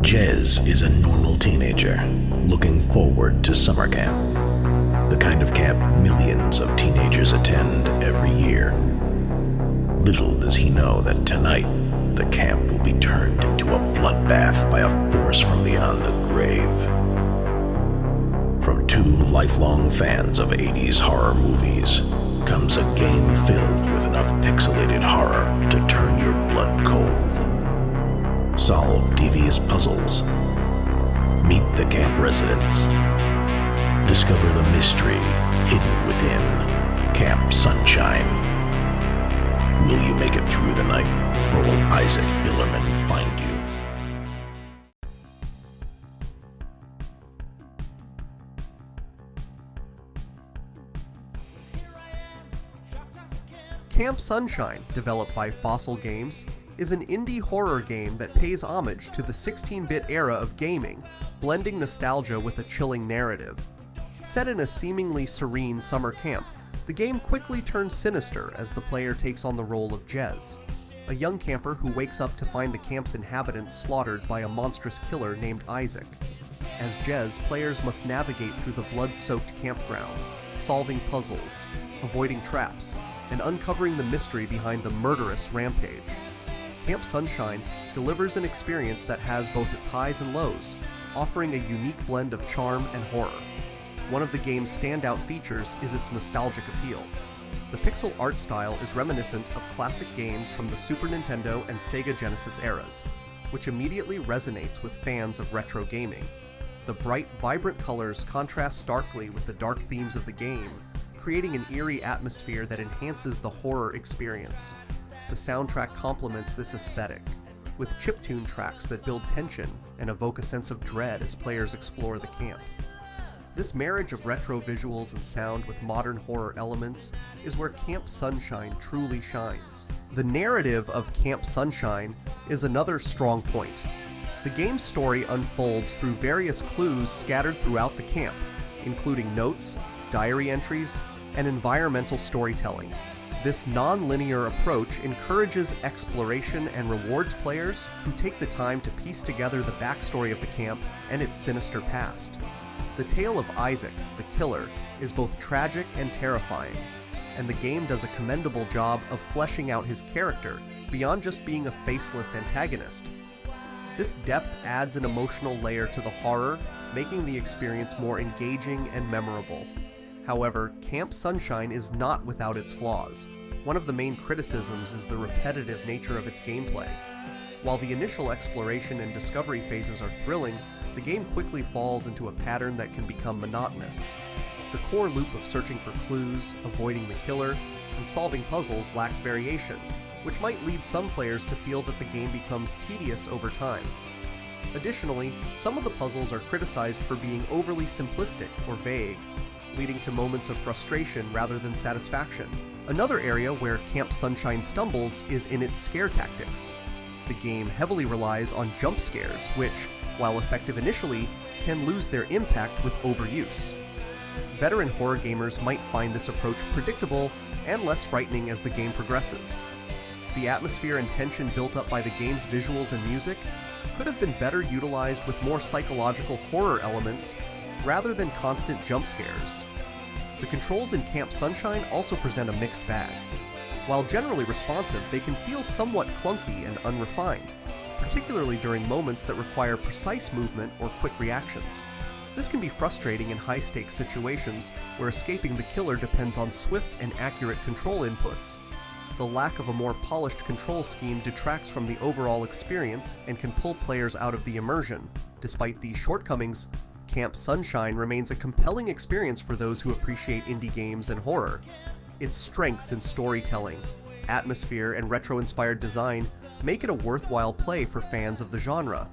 Jez is a normal teenager looking forward to summer camp, the kind of camp millions of teenagers attend every year. Little does he know that tonight, the camp will be turned into a bloodbath by a force from beyond the grave. From two lifelong fans of 80s horror movies comes a game filled with enough pixelated horror to turn your blood cold. Solve devious puzzles. Meet the camp residents. Discover the mystery hidden within Camp Sunshine. Will you make it through the night, or will Isaac Illerman find you? Camp Sunshine, developed by Fossil Games, is an indie horror game that pays homage to the 16-bit era of gaming, blending nostalgia with a chilling narrative. Set in a seemingly serene summer camp, the game quickly turns sinister as the player takes on the role of Jez, a young camper who wakes up to find the camp's inhabitants slaughtered by a monstrous killer named Isaac. As Jez, players must navigate through the blood-soaked campgrounds, solving puzzles, avoiding traps, and uncovering the mystery behind the murderous rampage. Camp Sunshine delivers an experience that has both its highs and lows, offering a unique blend of charm and horror. One of the game's standout features is its nostalgic appeal. The pixel art style is reminiscent of classic games from the Super Nintendo and Sega Genesis eras, which immediately resonates with fans of retro gaming. The bright, vibrant colors contrast starkly with the dark themes of the game, creating an eerie atmosphere that enhances the horror experience. The soundtrack complements this aesthetic, with chiptune tracks that build tension and evoke a sense of dread as players explore the camp. This marriage of retro visuals and sound with modern horror elements is where Camp Sunshine truly shines. The narrative of Camp Sunshine is another strong point. The game's story unfolds through various clues scattered throughout the camp, including notes, diary entries, and environmental storytelling. This non-linear approach encourages exploration and rewards players who take the time to piece together the backstory of the camp and its sinister past. The tale of Isaac, the killer, is both tragic and terrifying, and the game does a commendable job of fleshing out his character beyond just being a faceless antagonist. This depth adds an emotional layer to the horror, making the experience more engaging and memorable. However, Camp Sunshine is not without its flaws. One of the main criticisms is the repetitive nature of its gameplay. While the initial exploration and discovery phases are thrilling, the game quickly falls into a pattern that can become monotonous. The core loop of searching for clues, avoiding the killer, and solving puzzles lacks variation, which might lead some players to feel that the game becomes tedious over time. Additionally, some of the puzzles are criticized for being overly simplistic or vague, leading to moments of frustration rather than satisfaction. Another area where Camp Sunshine stumbles is in its scare tactics. The game heavily relies on jump scares, which, while effective initially, can lose their impact with overuse. Veteran horror gamers might find this approach predictable and less frightening as the game progresses. The atmosphere and tension built up by the game's visuals and music could have been better utilized with more psychological horror elements rather than constant jump scares. The controls in Camp Sunshine also present a mixed bag. While generally responsive, they can feel somewhat clunky and unrefined, particularly during moments that require precise movement or quick reactions. This can be frustrating in high-stakes situations where escaping the killer depends on swift and accurate control inputs. The lack of a more polished control scheme detracts from the overall experience and can pull players out of the immersion. Despite these shortcomings, Camp Sunshine remains a compelling experience for those who appreciate indie games and horror. Its strengths in storytelling, atmosphere, and retro-inspired design make it a worthwhile play for fans of the genre.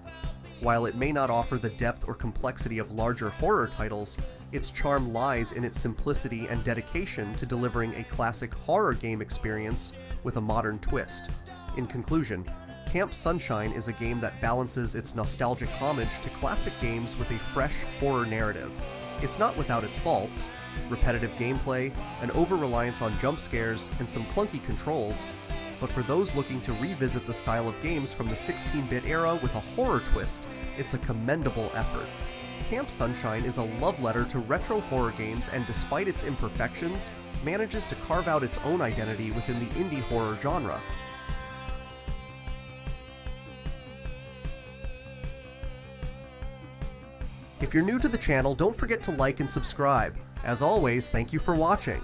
While it may not offer the depth or complexity of larger horror titles, its charm lies in its simplicity and dedication to delivering a classic horror game experience with a modern twist. In conclusion, Camp Sunshine is a game that balances its nostalgic homage to classic games with a fresh horror narrative. It's not without its faults. Repetitive gameplay, an over-reliance on jump scares, and some clunky controls, but for those looking to revisit the style of games from the 16-bit era with a horror twist, it's a commendable effort. Camp Sunshine is a love letter to retro horror games and, despite its imperfections, manages to carve out its own identity within the indie horror genre. If you're new to the channel, don't forget to like and subscribe. As always, thank you for watching.